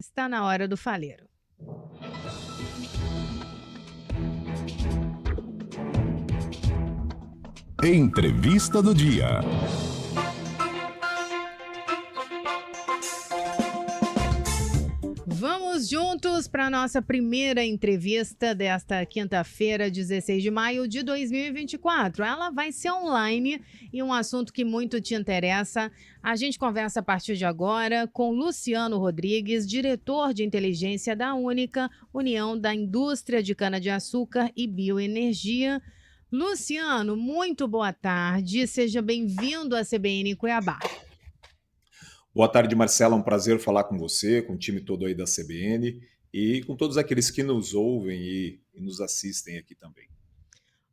Está na hora do faleiro. Entrevista do dia. Vamos juntos para a nossa primeira entrevista desta quinta-feira, 16 de maio de 2024. Ela vai ser online e um assunto que muito te interessa. A gente conversa a partir de agora com Luciano Rodrigues, diretor de inteligência da Única, União da Indústria de Cana-de-Açúcar e Bioenergia. Luciano, muito boa tarde. Seja bem-vindo à CBN Cuiabá. Boa tarde, Marcela. É um prazer falar com você, com o time todo aí da CBN e com todos aqueles que nos ouvem e nos assistem aqui também.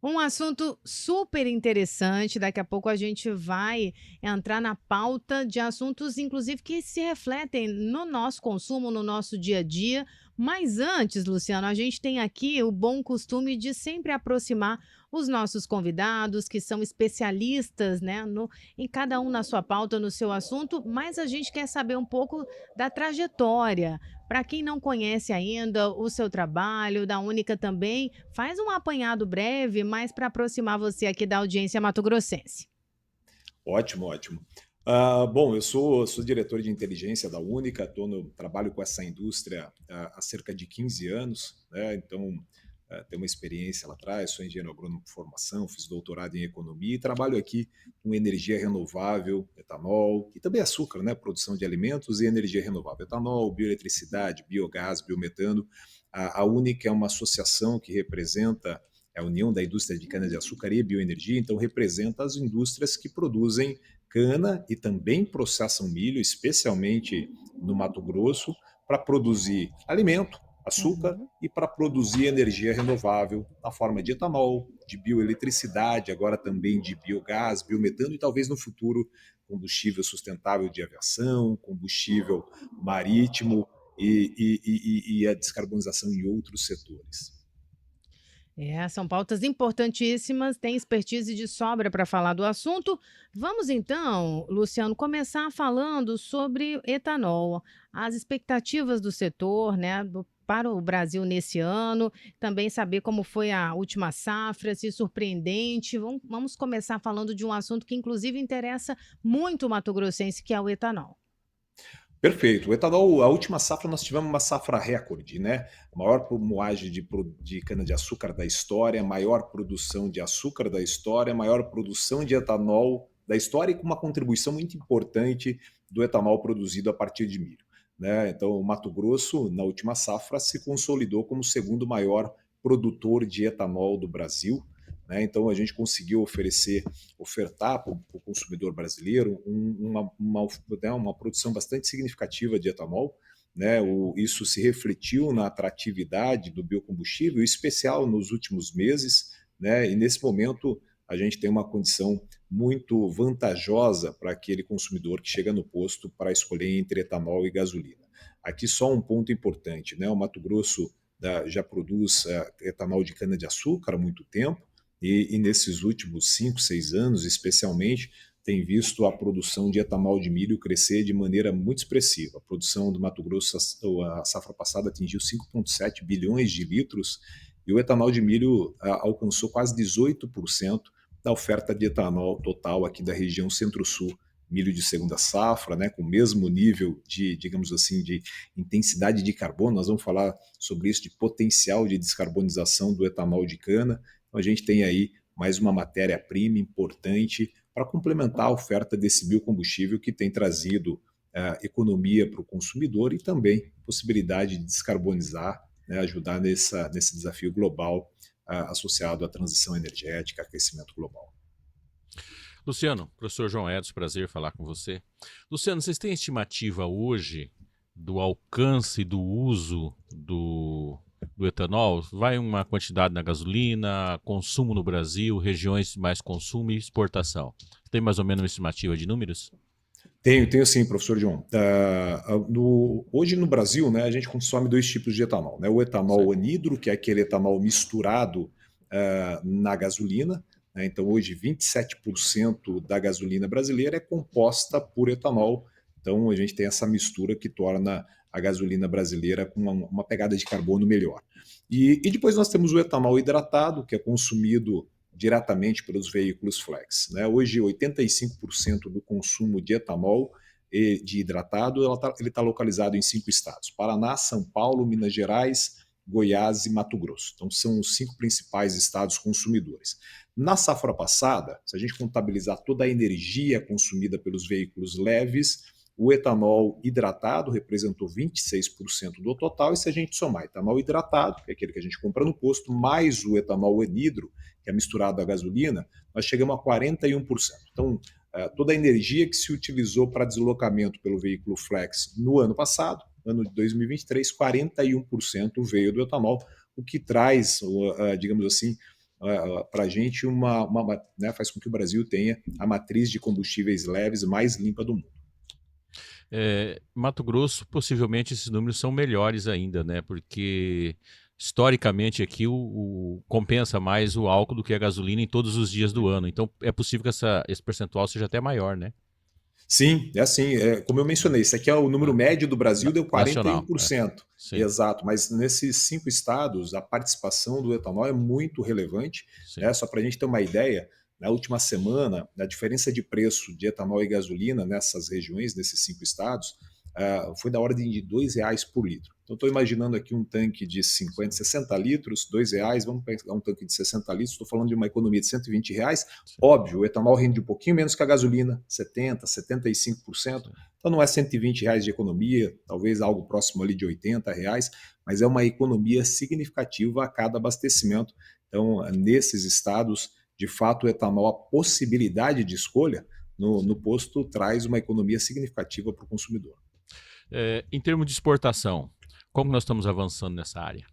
Um assunto super interessante. Daqui a pouco a gente vai entrar na pauta de assuntos, inclusive, que se refletem no nosso consumo, no nosso dia a dia. Mas antes, Luciano, a gente tem aqui o bom costume de sempre aproximar os nossos convidados, que são especialistas, né, em cada um na sua pauta, no seu assunto, mas a gente quer saber um pouco da trajetória. Para quem não conhece ainda o seu trabalho, da Única também, faz um apanhado breve, mas para aproximar você aqui da audiência mato-grossense. Ótimo, ótimo. Bom, eu sou diretor de inteligência da Única, trabalho com essa indústria há cerca de 15 anos, né? Então, tenho uma experiência lá atrás, sou engenheiro agrônomo por formação, fiz doutorado em economia e trabalho aqui com energia renovável, etanol e também açúcar, né? Produção de alimentos e energia renovável, etanol, bioeletricidade, biogás, biometano. A Única é uma associação que representa a União da Indústria de Cana-de-Açúcar e Bioenergia, então representa as indústrias que produzem cana e também processam milho, especialmente no Mato Grosso, para produzir alimento, açúcar e para produzir energia renovável na forma de etanol, de bioeletricidade, agora também de biogás, biometano e talvez no futuro combustível sustentável de aviação, combustível marítimo e a descarbonização em outros setores. São pautas importantíssimas, tem expertise de sobra para falar do assunto. Vamos então, Luciano, começar falando sobre etanol, as expectativas do setor, né, para o Brasil nesse ano, também saber como foi a última safra, se surpreendente. Vamos começar falando de um assunto que inclusive interessa muito o mato-grossense, que é o etanol. Perfeito. O etanol, a última safra, nós tivemos uma safra recorde, né? A maior moagem de cana-de-açúcar da história, a maior produção de açúcar da história, a maior produção de etanol da história e com uma contribuição muito importante do etanol produzido a partir de milho, né? Então, o Mato Grosso, na última safra, se consolidou como o segundo maior produtor de etanol do Brasil, né? Então, a gente conseguiu ofertar para o consumidor brasileiro uma produção bastante significativa de etanol, né? Isso se refletiu na atratividade do biocombustível, em especial nos últimos meses, né? E nesse momento a gente tem uma condição muito vantajosa para aquele consumidor que chega no posto para escolher entre etanol e gasolina. Aqui só um ponto importante, né? O Mato Grosso já produz etanol de cana-de-açúcar há muito tempo, e nesses últimos 5, 6 anos, especialmente, tem visto a produção de etanol de milho crescer de maneira muito expressiva. A produção do Mato Grosso, a safra passada, atingiu 5,7 bilhões de litros e o etanol de milho alcançou quase 18% da oferta de etanol total aqui da região Centro-Sul. Milho de segunda safra, né, com o mesmo nível de, digamos assim, de intensidade de carbono. Nós vamos falar sobre isso, de potencial de descarbonização do etanol de cana. Então, a gente tem aí mais uma matéria-prima importante para complementar a oferta desse biocombustível que tem trazido economia para o consumidor e também possibilidade de descarbonizar, né, ajudar nesse desafio global associado à transição energética, aquecimento global. Luciano, professor João Edson, prazer falar com você. Luciano, vocês têm estimativa hoje do alcance do uso do etanol? Vai uma quantidade na gasolina, consumo no Brasil, regiões de mais consumo e exportação? Tem mais ou menos uma estimativa de números? Tenho sim, professor João. Hoje no Brasil, né, a gente consome dois tipos de etanol, né? O etanol anidro, que é aquele etanol misturado na gasolina, né? Então hoje 27% da gasolina brasileira é composta por etanol. Então a gente tem essa mistura que torna a gasolina brasileira com uma pegada de carbono melhor. E depois nós temos o etanol hidratado, que é consumido diretamente pelos veículos flex, né? Hoje, 85% do consumo de etanol e de hidratado ele está localizado em 5 estados: Paraná, São Paulo, Minas Gerais, Goiás e Mato Grosso. Então, são os 5 principais estados consumidores. Na safra passada, se a gente contabilizar toda a energia consumida pelos veículos leves, o etanol hidratado representou 26% do total, e se a gente somar etanol hidratado, que é aquele que a gente compra no posto, mais o etanol anidro, que é misturado à gasolina, nós chegamos a 41%. Então, toda a energia que se utilizou para deslocamento pelo veículo flex no ano passado, ano de 2023, 41% veio do etanol, o que traz, digamos assim, para a gente né, faz com que o Brasil tenha a matriz de combustíveis leves mais limpa do mundo. Mato Grosso, possivelmente esses números são melhores ainda, né? Porque historicamente aqui compensa mais o álcool do que a gasolina em todos os dias do ano. Então é possível que esse percentual seja até maior, né? Sim, é assim, como eu mencionei, isso aqui é o número médio do Brasil, deu Nacional. 41%. Sim, Exato, mas nesses 5 estados, a participação do etanol é muito relevante, sim. né? Só para a gente ter uma ideia, na última semana, a diferença de preço de etanol e gasolina nessas regiões, nesses 5 estados, foi da ordem de R$ 2 por litro. Então, estou imaginando aqui um tanque de 50, 60 litros, R$ 2, vamos pegar um tanque de 60 litros, estou falando de uma economia de R$ 120. Sim. Óbvio, o etanol rende um pouquinho menos que a gasolina, 70%, 75%. Sim. Então, não é R$ 120 de economia, talvez algo próximo ali de R$ 80, mas é uma economia significativa a cada abastecimento. Então, nesses estados, de fato, o etanol, a possibilidade de escolha no posto, traz uma economia significativa para o consumidor. Em termos de exportação, como nós estamos avançando nessa área?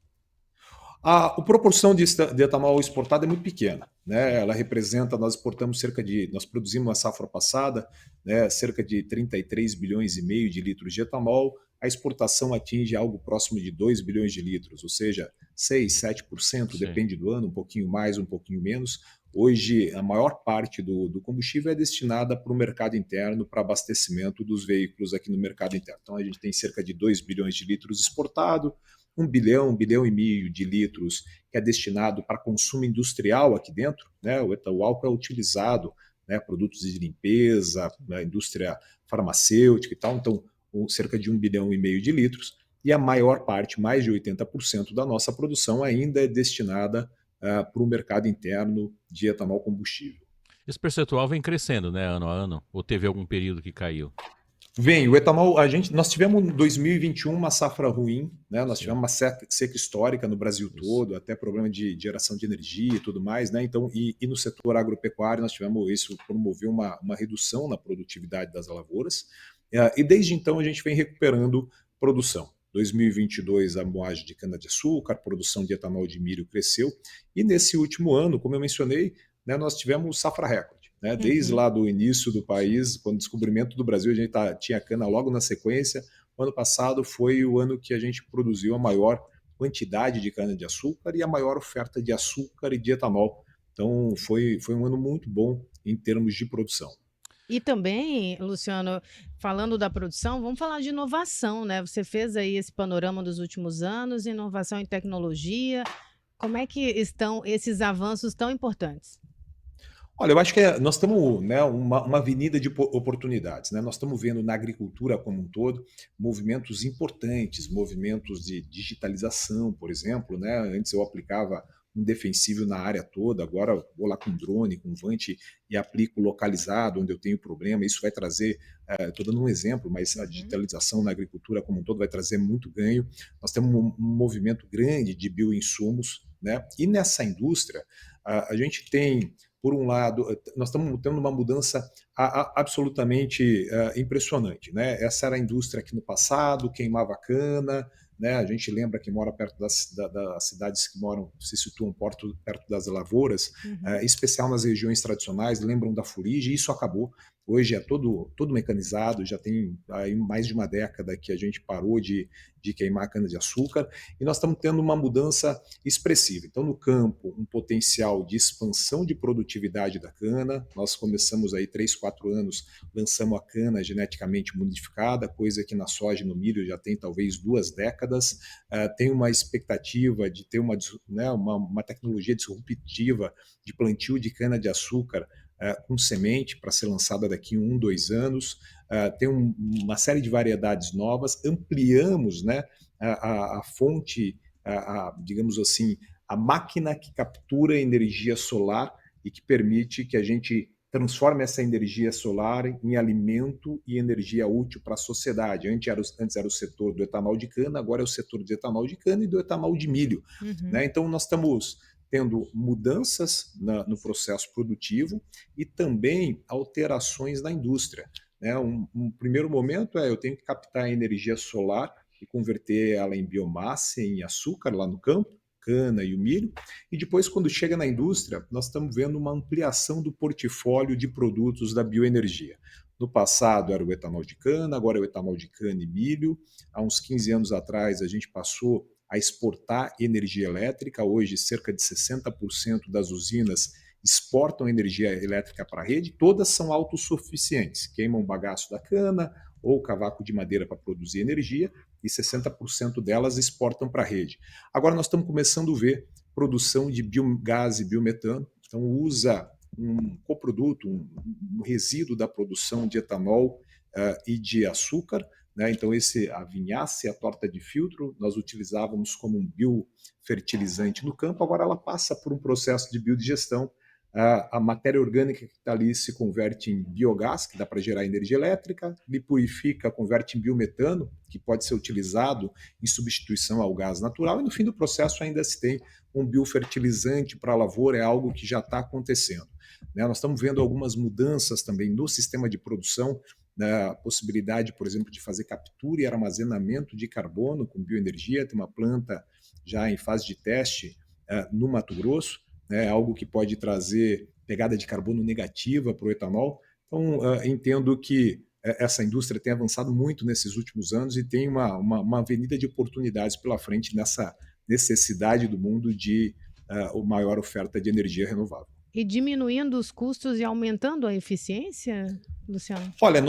A proporção de etanol exportado é muito pequena, né? Ela representa, nós produzimos na safra passada, né, cerca de 33 bilhões e meio de litros de etanol. A exportação atinge algo próximo de 2 bilhões de litros, ou seja, 6, 7%, Sim. depende do ano, um pouquinho mais, um pouquinho menos. Hoje, a maior parte do combustível é destinada para o mercado interno, para abastecimento dos veículos aqui no mercado interno. Então, a gente tem cerca de 2 bilhões de litros exportado, 1 bilhão e meio de litros que é destinado para consumo industrial aqui dentro, né? O álcool é utilizado, né, produtos de limpeza, na indústria farmacêutica e tal, então cerca de 1 bilhão e meio de litros, e a maior parte, mais de 80% da nossa produção ainda é destinada para o mercado interno de etanol combustível. Esse percentual vem crescendo, né, ano a ano? Ou teve algum período que caiu? O etanol, nós tivemos em 2021 uma safra ruim, né? Nós Sim. tivemos uma seca histórica no Brasil Isso. todo, até problema de geração de energia e tudo mais, né? Então, e no setor agropecuário nós tivemos isso, promoveu uma redução na produtividade das lavouras, e desde então a gente vem recuperando produção. 2022 a moagem de cana-de-açúcar, produção de etanol de milho cresceu, e nesse último ano, como eu mencionei, né, nós tivemos safra recorde. Né? Desde lá do início do país, quando o descobrimento do Brasil, a gente tinha cana logo na sequência. O ano passado foi o ano que a gente produziu a maior quantidade de cana-de-açúcar e a maior oferta de açúcar e de etanol. Então, foi um ano muito bom em termos de produção. E também, Luciano, falando da produção, vamos falar de inovação, né? Você fez aí esse panorama dos últimos anos, inovação em tecnologia. Como é que estão esses avanços tão importantes? Olha, eu acho que nós estamos, né, uma avenida de oportunidades. Né? Nós estamos vendo na agricultura como um todo movimentos importantes, movimentos de digitalização, por exemplo. Né? Antes eu aplicava um defensivo na área toda, agora vou lá com drone, com Vant e aplico localizado onde eu tenho problema. Isso vai trazer, estou dando um exemplo, mas a digitalização na agricultura como um todo vai trazer muito ganho. Nós temos um movimento grande de bioinsumos, né? E nessa indústria, a gente tem, por um lado, nós estamos tendo uma mudança absolutamente impressionante. Né? Essa era a indústria que no passado queimava cana, né? A gente lembra que mora perto das cidades que se situam perto das lavouras, em especial nas regiões tradicionais, lembram da fuligem, e isso acabou. Hoje é todo mecanizado, já tem aí mais de uma década que a gente parou de queimar cana-de-açúcar, e nós estamos tendo uma mudança expressiva. Então, no campo, um potencial de expansão de produtividade da cana, nós começamos aí 3, 4 anos, lançamos a cana geneticamente modificada, coisa que na soja e no milho já tem talvez 2 décadas. Tem uma expectativa de ter uma tecnologia disruptiva de plantio de cana-de-açúcar com semente para ser lançada daqui a 1, 2 anos. Tem uma série de variedades novas. Ampliamos, né, a fonte, digamos assim, a máquina que captura energia solar e que permite que a gente transforme essa energia solar em alimento e energia útil para a sociedade. Antes era o setor do etanol de cana, agora é o setor do etanol de cana e do etanol de milho. Uhum. Né? Então, nós estamos tendo mudanças no processo produtivo e também alterações na indústria. Né? Um primeiro momento eu tenho que captar a energia solar e converter ela em biomassa, em açúcar lá no campo, cana e o milho, e depois, quando chega na indústria, nós estamos vendo uma ampliação do portfólio de produtos da bioenergia. No passado era o etanol de cana, agora é o etanol de cana e milho. Há uns 15 anos atrás, a gente passou a exportar energia elétrica. Hoje, cerca de 60% das usinas exportam energia elétrica para a rede. Todas são autossuficientes, queimam o bagaço da cana ou cavaco de madeira para produzir energia, e 60% delas exportam para a rede. Agora nós estamos começando a ver produção de biogás e biometano, então usa um coproduto, um resíduo da produção de etanol e de açúcar, né? Então a vinhaça e a torta de filtro nós utilizávamos como um biofertilizante no campo, agora ela passa por um processo de biodigestão. A matéria orgânica que está ali se converte em biogás, que dá para gerar energia elétrica, purifica, converte em biometano, que pode ser utilizado em substituição ao gás natural, e no fim do processo ainda se tem um biofertilizante para a lavoura, é algo que já está acontecendo. Né? Nós estamos vendo algumas mudanças também no sistema de produção, a possibilidade, por exemplo, de fazer captura e armazenamento de carbono com bioenergia. Tem uma planta já em fase de teste no Mato Grosso, né, algo que pode trazer pegada de carbono negativa para o etanol. Então, entendo que essa indústria tem avançado muito nesses últimos anos e tem uma avenida de oportunidades pela frente nessa necessidade do mundo de uma maior oferta de energia renovável. E diminuindo os custos e aumentando a eficiência, Luciano? Olha,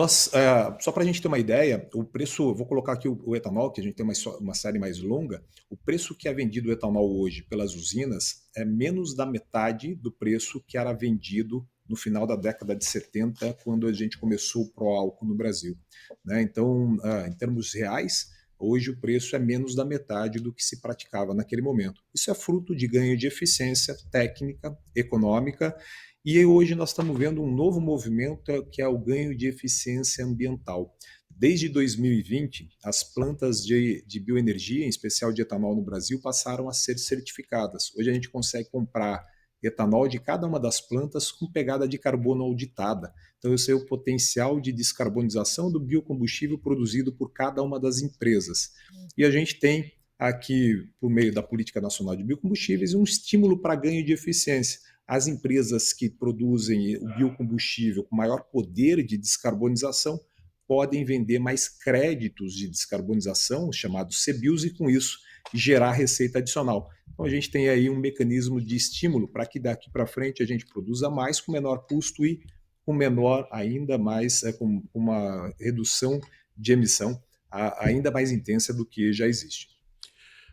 só para a gente ter uma ideia, o preço, vou colocar aqui o etanol, que a gente tem uma série mais longa, o preço que é vendido o etanol hoje pelas usinas é menos da metade do preço que era vendido no final da década de 70, quando a gente começou o pró-álcool no Brasil. Né? Então, em termos reais, hoje o preço é menos da metade do que se praticava naquele momento. Isso é fruto de ganho de eficiência técnica, econômica, e hoje nós estamos vendo um novo movimento que é o ganho de eficiência ambiental. Desde 2020, as plantas de bioenergia, em especial de etanol no Brasil, passaram a ser certificadas. Hoje a gente consegue comprar etanol de cada uma das plantas com pegada de carbono auditada. Então, esse é o potencial de descarbonização do biocombustível produzido por cada uma das empresas. E a gente tem aqui, por meio da Política Nacional de Biocombustíveis, um estímulo para ganho de eficiência. As empresas que produzem o biocombustível com maior poder de descarbonização podem vender mais créditos de descarbonização, chamados CBIOS, e com isso gerar receita adicional. Então a gente tem aí um mecanismo de estímulo para que daqui para frente a gente produza mais com menor custo e com menor ainda mais, com uma redução de emissão ainda mais intensa do que já existe.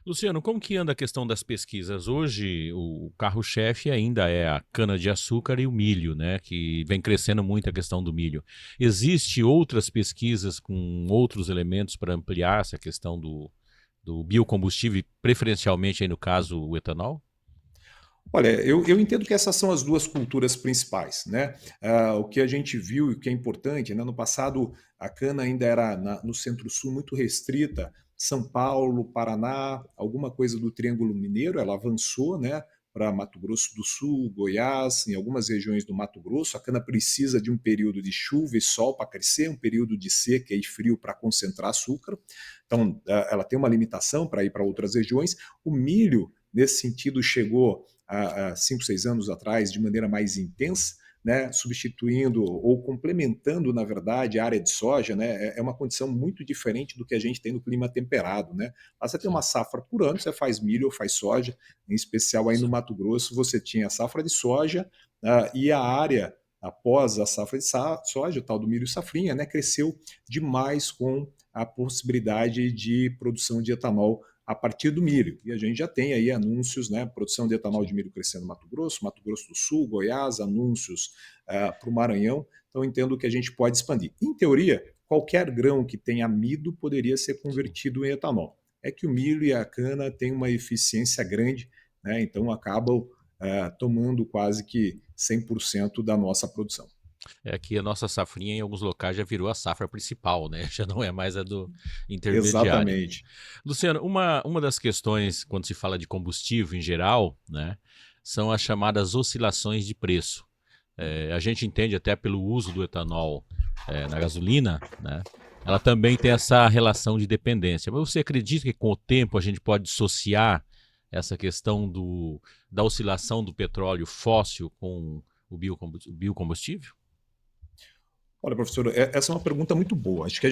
Luciano, como que anda a questão das pesquisas? Hoje o carro-chefe ainda é a cana-de-açúcar e o milho, né? Que vem crescendo muito a questão do milho. Existe outras pesquisas com outros elementos para ampliar essa questão do biocombustível, preferencialmente aí no caso o etanol? Olha, eu entendo que essas são as duas culturas principais, né? O que a gente viu e o que é importante, né? No passado a cana ainda era no Centro-Sul muito restrita, São Paulo, Paraná, alguma coisa do Triângulo Mineiro, ela avançou, né? Para Mato Grosso do Sul, Goiás, em algumas regiões do Mato Grosso. A cana precisa de um período de chuva e sol para crescer, um período de seca e frio para concentrar açúcar. Então, ela tem uma limitação para ir para outras regiões. O milho, nesse sentido, chegou há 5, 6 anos atrás de maneira mais intensa, né, substituindo ou complementando, na verdade, a área de soja, né, é uma condição muito diferente do que a gente tem no clima temperado. Né? Lá você tem uma safra por ano, você faz milho ou faz soja, em especial aí no Mato Grosso você tinha a safra de soja e a área após a safra de soja, o tal do milho safrinha, né, cresceu demais com a possibilidade de produção de etanol a partir do milho. E a gente já tem aí anúncios, né, produção de etanol de milho crescendo no Mato Grosso do Sul, Goiás, anúncios para o Maranhão. Então, entendo que a gente pode expandir. Em teoria, qualquer grão que tenha amido poderia ser convertido em etanol. É que o milho e a cana têm uma eficiência grande, né, então acabam tomando quase que 100% da nossa produção. É que a nossa safrinha em alguns locais já virou a safra principal, né? Já não é mais a do intermediária. Exatamente. Luciano, uma das questões quando se fala de combustível em geral, né, são as chamadas oscilações de preço. A gente entende até pelo uso do etanol na gasolina, né? Ela também tem essa relação de dependência. Mas você acredita que com o tempo a gente pode dissociar essa questão da oscilação do petróleo fóssil com o biocombustível? Olha, professor, essa é uma pergunta muito boa. Acho que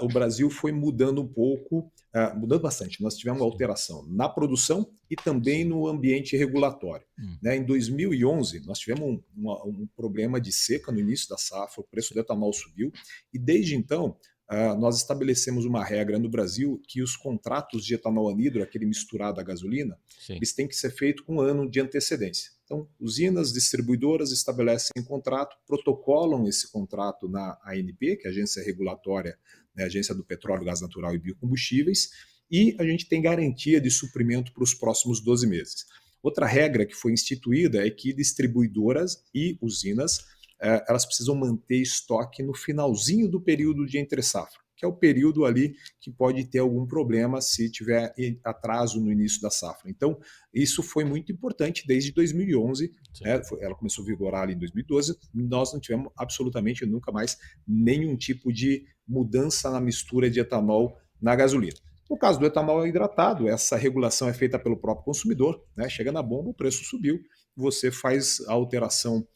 o Brasil foi mudando um pouco, mudando bastante. Nós tivemos uma Sim, alteração na produção e também sim. no ambiente regulatório. Hum, Né? Em 2011, nós tivemos um problema de seca no início da safra, o preço do etanol subiu, e desde então, nós estabelecemos uma regra no Brasil que os contratos de etanol anidro, aquele misturado à gasolina, sim, eles têm que ser feitos com um ano de antecedência. Então, usinas, distribuidoras estabelecem contrato, protocolam esse contrato na ANP, que é a Agência Regulatória, né, Agência do Petróleo, Gás Natural e Biocombustíveis, e a gente tem garantia de suprimento para os próximos 12 meses. Outra regra que foi instituída é que distribuidoras e usinas elas precisam manter estoque no finalzinho do período de entre-safra, que é o período ali que pode ter algum problema se tiver atraso no início da safra. Então, isso foi muito importante desde 2011, sim. né? Ela começou a vigorar ali em 2012, nós não tivemos absolutamente nunca mais nenhum tipo de mudança na mistura de etanol na gasolina. No caso do etanol hidratado, essa regulação é feita pelo próprio consumidor, né? Chega na bomba, o preço subiu, você faz a alteração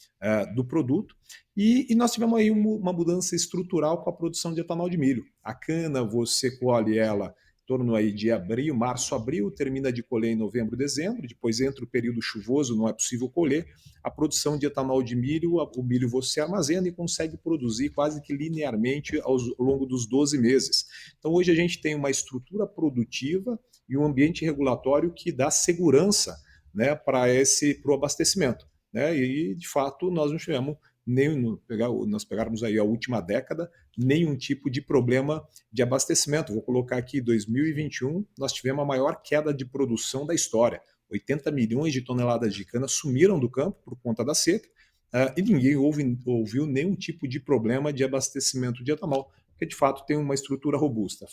do produto. E nós tivemos aí uma mudança estrutural com a produção de etanol de milho. A cana, você colhe ela em torno aí de abril, março, abril, termina de colher em novembro, dezembro, depois entra o período chuvoso, não é possível colher. A produção de etanol de milho, o milho você armazena e consegue produzir quase que linearmente ao longo dos 12 meses. Então hoje a gente tem uma estrutura produtiva e um ambiente regulatório que dá segurança, né, para o abastecimento. Né? E, de fato, nós não tivemos nós pegarmos aí a última década, nenhum tipo de problema de abastecimento. Vou colocar aqui 2021, nós tivemos a maior queda de produção da história. 80 milhões de toneladas de cana sumiram do campo por conta da seca, e ninguém ouviu nenhum tipo de problema de abastecimento de etanol, porque de fato tem uma estrutura robusta.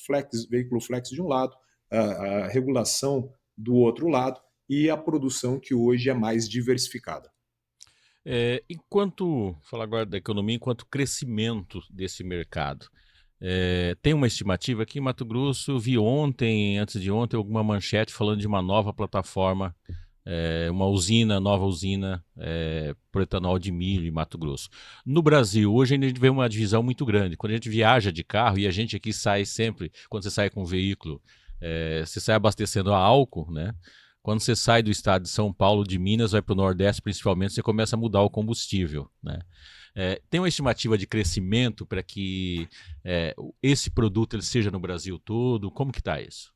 Veículo flex de um lado, a regulação do outro lado e a produção que hoje é mais diversificada. Falar agora da economia, enquanto crescimento desse mercado, tem uma estimativa aqui em Mato Grosso, eu vi ontem, antes de ontem, alguma manchete falando de uma nova plataforma, nova usina por etanol de milho em Mato Grosso. No Brasil, hoje ainda a gente vê uma divisão muito grande. Quando a gente viaja de carro, e a gente aqui sai sempre, quando você sai com um veículo, você sai abastecendo a álcool, né? Quando você sai do estado de São Paulo, de Minas, vai para o Nordeste principalmente, você começa a mudar o combustível, né? Tem uma estimativa de crescimento para que esse produto ele seja no Brasil todo? Como que está isso?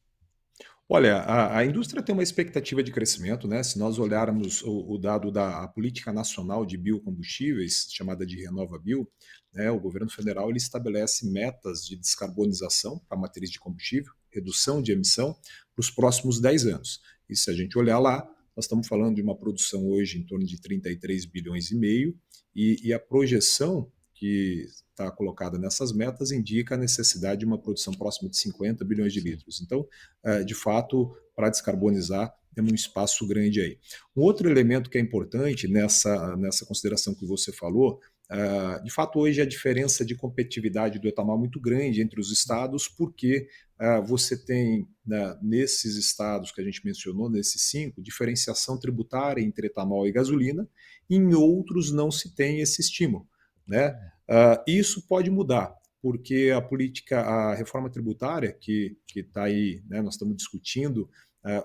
Olha, a indústria tem uma expectativa de crescimento, né? Se nós olharmos o dado da Política Nacional de Biocombustíveis, chamada de RenovaBio, né, o governo federal ele estabelece metas de descarbonização para a matriz de combustível, redução de emissão para os próximos 10 anos. E se a gente olhar lá, nós estamos falando de uma produção hoje em torno de 33 bilhões e meio, e a projeção que está colocada nessas metas indica a necessidade de uma produção próxima de 50 bilhões de Sim. litros. Então, de fato, para descarbonizar, temos um espaço grande aí. Um outro elemento que é importante nessa consideração que você falou, de fato, hoje a diferença de competitividade do etanol é muito grande entre os estados, porque você tem, né, nesses estados que a gente mencionou, nesses 5, diferenciação tributária entre etanol e gasolina, em outros não se tem esse estímulo. Né? Isso pode mudar, porque a reforma tributária que está aí, né, nós estamos discutindo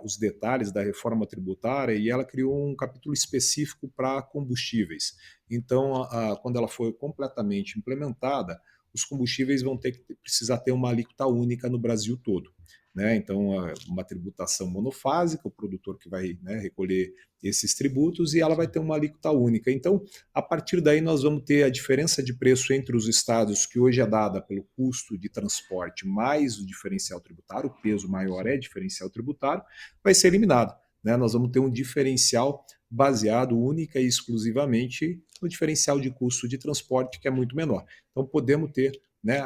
os detalhes da reforma tributária e ela criou um capítulo específico para combustíveis. Então, quando ela for completamente implementada, os combustíveis vão precisar ter uma alíquota única no Brasil todo. Né? Então, uma tributação monofásica, o produtor que vai, né, recolher esses tributos, e ela vai ter uma alíquota única. Então, a partir daí, nós vamos ter a diferença de preço entre os estados, que hoje é dada pelo custo de transporte mais o diferencial tributário, o peso maior é diferencial tributário, vai ser eliminado. Né? Nós vamos ter um diferencial baseado única e exclusivamente no diferencial de custo de transporte, que é muito menor. Então, podemos ter, né,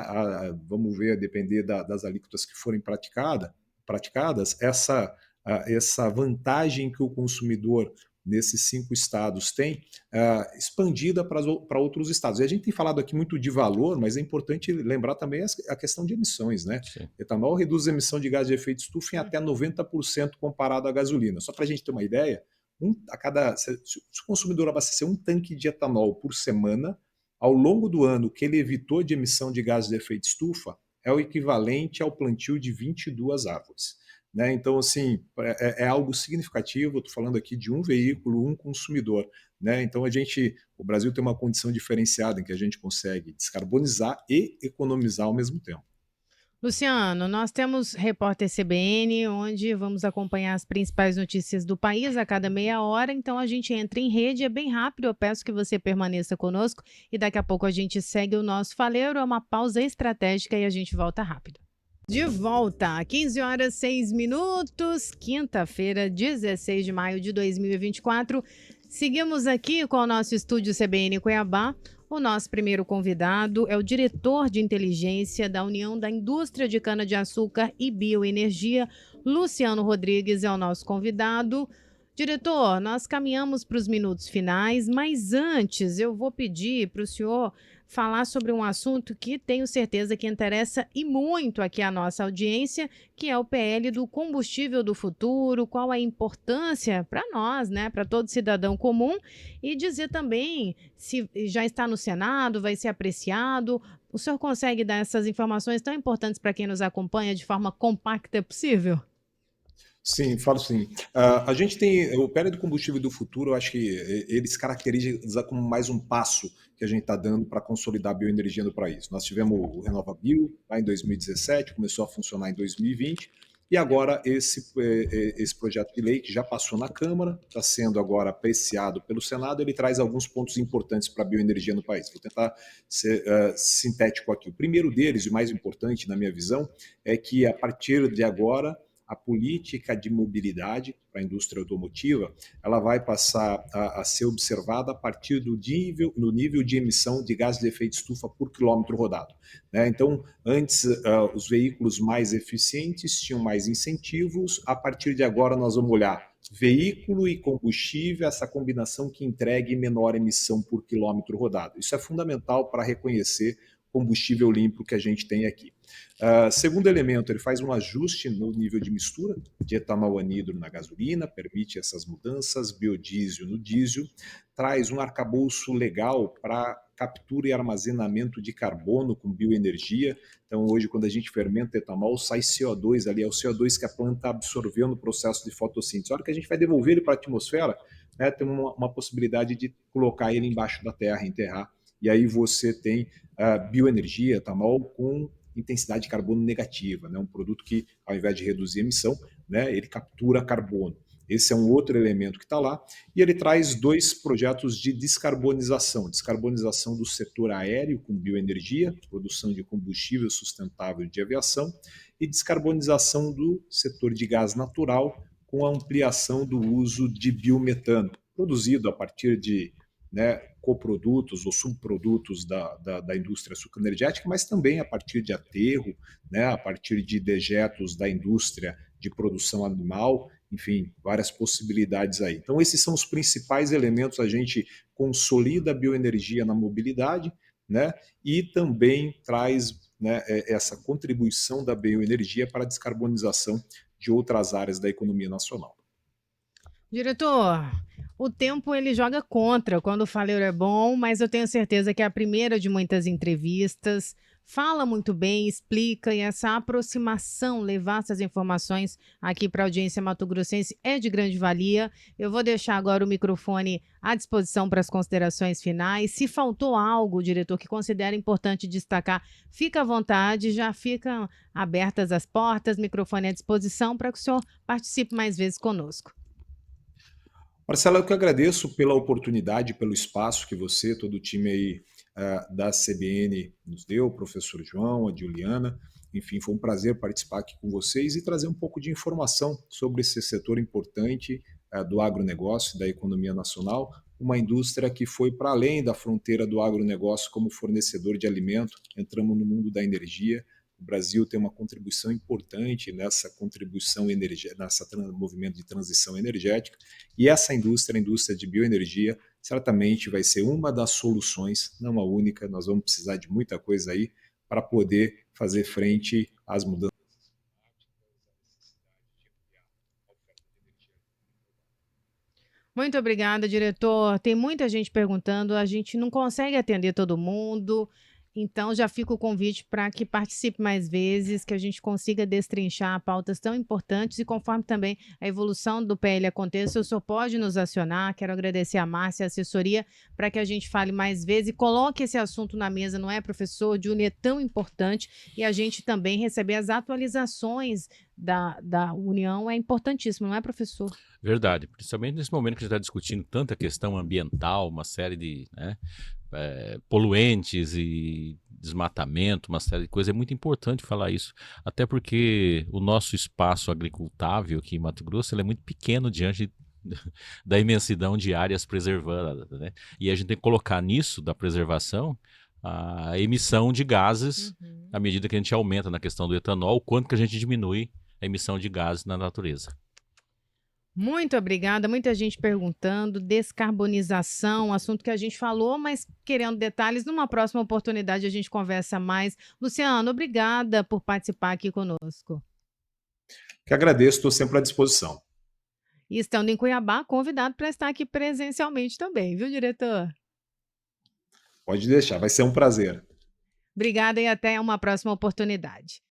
vamos ver, a depender das alíquotas que forem praticadas, essa vantagem que o consumidor nesses 5 estados tem, expandida para outros estados. E a gente tem falado aqui muito de valor, mas é importante lembrar também a questão de emissões. Né? Etanol reduz a emissão de gás de efeito de estufa em até 90% comparado à gasolina. Só para a gente ter uma ideia, se o consumidor abastecer um tanque de etanol por semana, ao longo do ano, o que ele evitou de emissão de gases de efeito de estufa é o equivalente ao plantio de 22 árvores. Né? Então, assim, é algo significativo. Estou falando aqui de um veículo, um consumidor. Né? Então, o Brasil tem uma condição diferenciada em que a gente consegue descarbonizar e economizar ao mesmo tempo. Luciano, nós temos Repórter CBN, onde vamos acompanhar as principais notícias do país a cada meia hora. Então a gente entra em rede, é bem rápido. Eu peço que você permaneça conosco e daqui a pouco a gente segue o nosso Faleiro. É uma pausa estratégica e a gente volta rápido. De volta, 15 horas 6 minutos, quinta-feira, 16 de maio de 2024. Seguimos aqui com o nosso estúdio CBN Cuiabá. O nosso primeiro convidado é o diretor de inteligência da União da Indústria de Cana-de-Açúcar e Bioenergia, Luciano Rodrigues, é o nosso convidado. Diretor, nós caminhamos para os minutos finais, mas antes eu vou pedir para o senhor falar sobre um assunto que tenho certeza que interessa e muito aqui a nossa audiência, que é o PL do combustível do futuro, qual a importância para nós, né, para todo cidadão comum, e dizer também se já está no Senado, vai ser apreciado. O senhor consegue dar essas informações tão importantes para quem nos acompanha de forma compacta possível? Sim, falo sim. A gente tem o PL do combustível do futuro, eu acho que ele se caracteriza como mais um passo que a gente está dando para consolidar a bioenergia no país. Nós tivemos o RenovaBio lá em 2017, começou a funcionar em 2020, e agora esse projeto de lei que já passou na Câmara, está sendo agora apreciado pelo Senado, ele traz alguns pontos importantes para a bioenergia no país. Vou tentar ser sintético aqui. O primeiro deles, e o mais importante na minha visão, é que a partir de agora, a política de mobilidade para a indústria automotiva, ela vai passar a ser observada a partir do nível de emissão de gases de efeito de estufa por quilômetro rodado. Né? Então, antes, os veículos mais eficientes tinham mais incentivos, a partir de agora nós vamos olhar veículo e combustível, essa combinação que entregue menor emissão por quilômetro rodado. Isso é fundamental para reconhecer combustível limpo que a gente tem aqui. Segundo elemento, ele faz um ajuste no nível de mistura de etanol anidro na gasolina, permite essas mudanças, biodiesel no diesel, traz um arcabouço legal para captura e armazenamento de carbono com bioenergia. Então, hoje, quando a gente fermenta etanol, sai CO2 ali, é o CO2 que a planta absorveu no processo de fotossíntese. A hora que a gente vai devolver ele para a atmosfera, né, tem uma possibilidade de colocar ele embaixo da terra, enterrar, e aí você tem bioenergia, etanol com intensidade de carbono negativa, né? Um produto que, ao invés de reduzir a emissão, né, ele captura carbono. Esse é um outro elemento que está lá. E ele traz 2 projetos de descarbonização. Descarbonização do setor aéreo com bioenergia, produção de combustível sustentável de aviação, e descarbonização do setor de gás natural com a ampliação do uso de biometano, produzido a partir de, né, coprodutos ou subprodutos da indústria sucroenergética, mas também a partir de aterro, né, a partir de dejetos da indústria de produção animal, enfim, várias possibilidades aí. Então, esses são os principais elementos. A gente consolida a bioenergia na mobilidade, né, e também traz, né, essa contribuição da bioenergia para a descarbonização de outras áreas da economia nacional. Diretor, o tempo ele joga contra quando o Faleiro é bom, mas eu tenho certeza que é a primeira de muitas entrevistas. fala muito bem, explica, e essa aproximação, levar essas informações aqui para a audiência mato-grossense é de grande valia. Eu vou deixar agora o microfone à disposição para as considerações finais. Se faltou algo, diretor, que considera importante destacar, fica à vontade, já ficam abertas as portas, microfone à disposição para que o senhor participe mais vezes conosco. Marcela, eu que agradeço pela oportunidade, pelo espaço que você, todo o time aí da CBN nos deu, o professor João, a Juliana. Enfim, foi um prazer participar aqui com vocês e trazer um pouco de informação sobre esse setor importante do agronegócio, da economia nacional, uma indústria que foi para além da fronteira do agronegócio como fornecedor de alimento. Entramos no mundo da energia. O Brasil tem uma contribuição importante nessa contribuição nessa movimento de transição energética, e essa indústria, a indústria de bioenergia, certamente vai ser uma das soluções, não a única. Nós vamos precisar de muita coisa aí para poder fazer frente às mudanças. Muito obrigada, diretor. Tem muita gente perguntando, a gente não consegue atender todo mundo, então já fica o convite para que participe mais vezes, que a gente consiga destrinchar pautas tão importantes e conforme também a evolução do PL aconteça, o senhor pode nos acionar. Quero agradecer a Márcia, a assessoria, para que a gente fale mais vezes e coloque esse assunto na mesa, não é, professor? Júnior, é tão importante, e a gente também receber as atualizações da União é importantíssimo, não é, professor? Verdade, principalmente nesse momento que a gente está discutindo tanta questão ambiental, uma série de poluentes e desmatamento, uma série de coisas. É muito importante falar isso, até porque o nosso espaço agricultável aqui em Mato Grosso ele é muito pequeno diante da imensidão de áreas preservadas, né? E a gente tem que colocar nisso, da preservação, a emissão de gases, à medida que a gente aumenta na questão do etanol, o quanto que a gente diminui a emissão de gases na natureza. Muito obrigada, muita gente perguntando, descarbonização, assunto que a gente falou, mas querendo detalhes, numa próxima oportunidade a gente conversa mais. Luciano, obrigada por participar aqui conosco. Que agradeço, estou sempre à disposição. E estando em Cuiabá, convidado para estar aqui presencialmente também, viu, diretor? Pode deixar, vai ser um prazer. Obrigada e até uma próxima oportunidade.